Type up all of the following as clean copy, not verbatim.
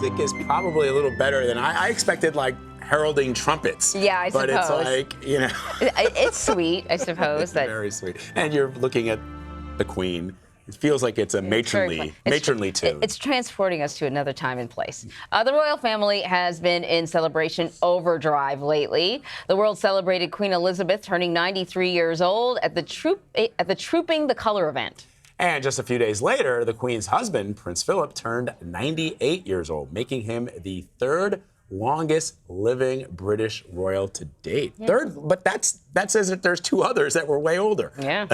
music is probably a little better than I expected, like heralding trumpets. Yeah, I suppose. But it's like, you know. It's sweet, I suppose. It's very sweet. And you're looking at the Queen. It feels like it's a matronly tune. It's transporting us to another time and place. The royal family has been in celebration overdrive lately. The world celebrated Queen Elizabeth turning 93 years old at the Trooping the Color event. And just a few days later, the Queen's husband, Prince Philip, turned 98 years old, making him the third longest living British royal to date. Yeah. Third, but that says that there's two others that were way older. Yeah.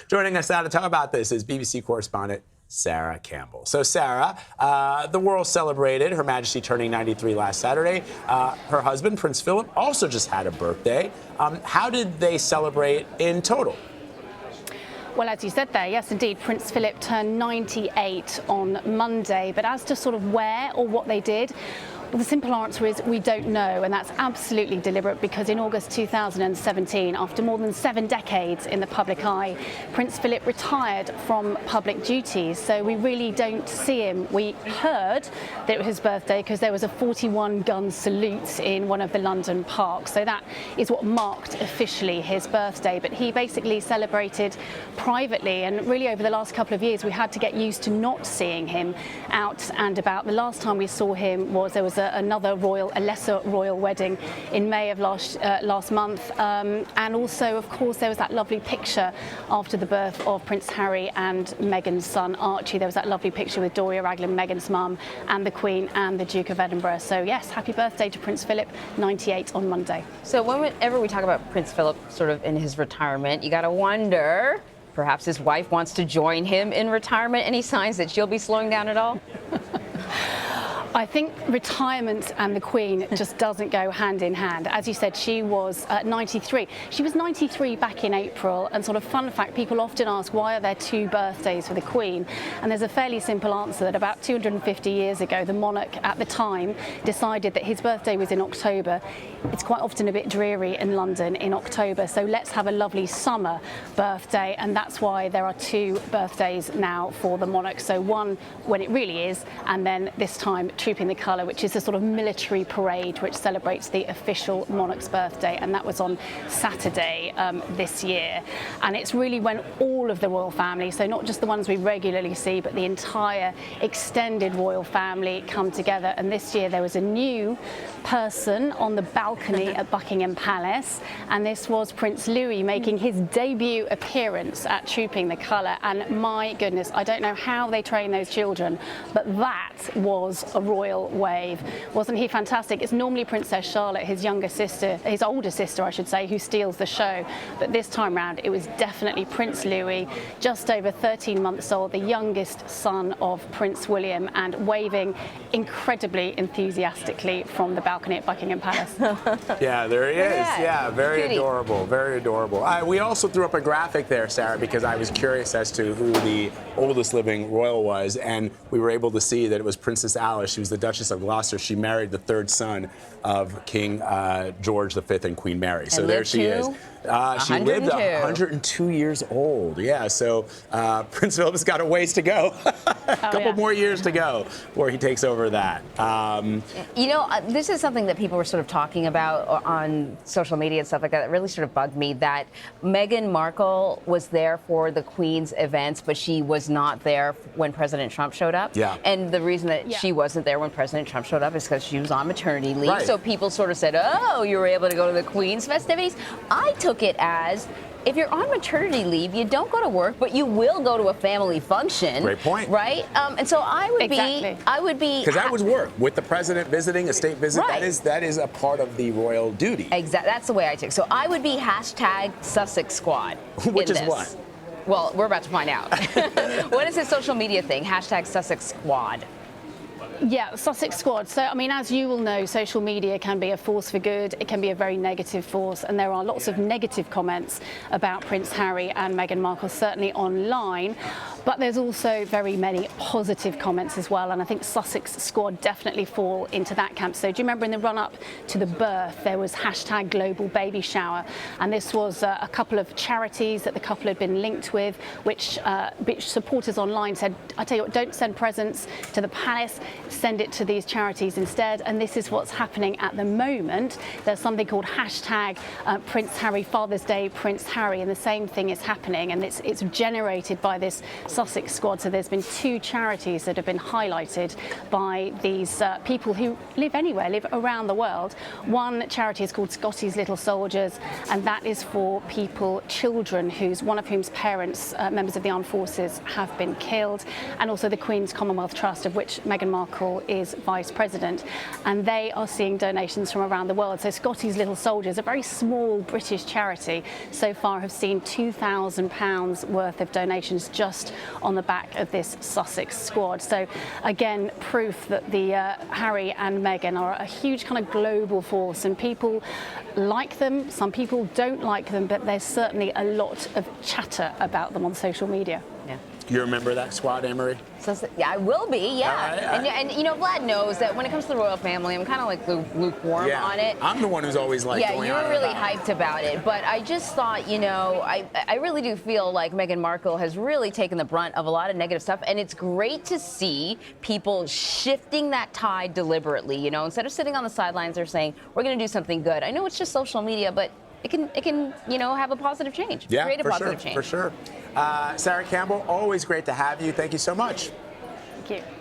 Joining us now to talk about this is BBC correspondent Sarah Campbell. So Sarah, the world celebrated Her Majesty turning 93 last Saturday. Her husband, Prince Philip, also just had a birthday. How did they celebrate in total? Well, as you said there, yes, indeed, Prince Philip turned 98 on Monday. But as to sort of where or what they did, well, the simple answer is we don't know, and that's absolutely deliberate because in August 2017, after more than 7 decades in the public eye, Prince Philip retired from public duties, so we really don't see him. We heard that it was his birthday because there was a 41-gun salute in one of the London parks, so that is what marked officially his birthday, but he basically celebrated privately, and really over the last couple of years we had to get used to not seeing him out and about. The last time we saw him there was another a lesser royal wedding in May of last month, and also, of course, there was that lovely picture after the birth of Prince Harry and Meghan's son Archie. There was that lovely picture with Doria Raglan, Meghan's mum, and the Queen and the Duke of Edinburgh. So yes, happy birthday to Prince Philip, 98 on Monday. So whenever we talk about Prince Philip sort of in his retirement, you got to wonder, perhaps his wife wants to join him in retirement. Any signs that she'll be slowing down at all? I think retirement and the Queen just doesn't go hand in hand. As you said, she was 93. She was 93 back in April, and sort of fun fact, people often ask why are there 2 birthdays for the Queen? And there's a fairly simple answer that about 250 years ago, the monarch at the time decided that his birthday was in October. It's quite often a bit dreary in London in October, so let's have a lovely summer birthday, and that's why there are 2 birthdays now for the monarch. So one when it really is, and then this time Trooping the Colour, which is a sort of military parade which celebrates the official monarch's birthday, and that was on Saturday this year. And it's really when all of the royal family, so not just the ones we regularly see, but the entire extended royal family come together. And this year there was a new person on the balcony at Buckingham Palace, and this was Prince Louis making his debut appearance at Trooping the Colour. And my goodness, I don't know how they train those children, but that was a royal wave. Wasn't he fantastic? It's normally Princess Charlotte, his older sister, I should say, who steals the show. But this time round, it was definitely Prince Louis, just over 13 months old, the youngest son of Prince William, and waving incredibly enthusiastically from the balcony at Buckingham Palace. Yeah, there he is. Yeah, very Cutie. adorable, very adorable. We also threw up a graphic there, Sarah, because I was curious as to who the oldest living royal was, and we were able to see that it was Princess Alice. She was the Duchess of Gloucester. She married the 3rd son of King George V and Queen Mary. So there she is. She lived 102 years old. Yeah, so Prince Philip's got a ways to go. A couple more years to go before he takes over that. You know, this is something that people were sort of talking about on social media and stuff like that. It really sort of bugged me that Meghan Markle was there for the Queen's events, but she was not there when President Trump showed up. Yeah. And the reason that she wasn't there when President Trump showed up is because she was on maternity leave. Right. So people sort of said, oh, you were able to go to the Queen's festivities. I took it as, if you're on maternity leave, you don't go to work, but you will go to a family function. Great point. Right? And so I would be... Because that was work. With the president visiting, a state visit, Right. that is a part of the royal duty. Exactly. That's the way I take it. So I would be hashtag Sussex Squad. Which is what? Well, we're about to find out. What is his social media thing? Hashtag Sussex Squad. Yeah, Sussex Squad. So, I mean, as you will know, social media can be a force for good. It can be a very negative force. And there are lots of negative comments about Prince Harry and Meghan Markle, certainly online. But there's also very many positive comments as well. And I think Sussex Squad definitely fall into that camp. So do you remember in the run-up to the birth, there was hashtag Global Baby Shower. And this was a couple of charities that the couple had been linked with, which supporters online said, I tell you what, don't send presents to the palace. send it to these charities instead. And this is what's happening at the moment. There's something called hashtag Prince Harry Father's Day Prince Harry, and the same thing is happening, and it's generated by this Sussex squad. So there's been 2 charities that have been highlighted by these people who live anywhere, live around the world. One charity is called Scotty's Little Soldiers, and that is for people, children one of whose parents, members of the armed forces, have been killed, and also the Queen's Commonwealth Trust, of which Meghan Markle is vice president, and they are seeing donations from around the world. So Scotty's Little Soldiers, a very small British charity, so far have seen £2,000 worth of donations just on the back of this Sussex squad. So again, proof that the Harry and Meghan are a huge kind of global force, and people like them, some people don't like them, but there's certainly a lot of chatter about them on social media. Yeah. You remember that squad, Anne-Marie? So, yeah, I will be, yeah. And you know, Vlad knows that when it comes to the royal family, I'm kind of like lukewarm on it. I'm the one who's always like, yeah, you were really hyped about it, but I just thought, you know, I really do feel like Meghan Markle has really taken the brunt of a lot of negative stuff, and it's great to see people shifting that tide deliberately. You know, instead of sitting on the sidelines, they're saying we're going to do something good. I know it's just social media, but it can you know, have a positive change. Yeah, create a positive change. For sure. Sarah Campbell, always great to have you. Thank you so much. Thank you.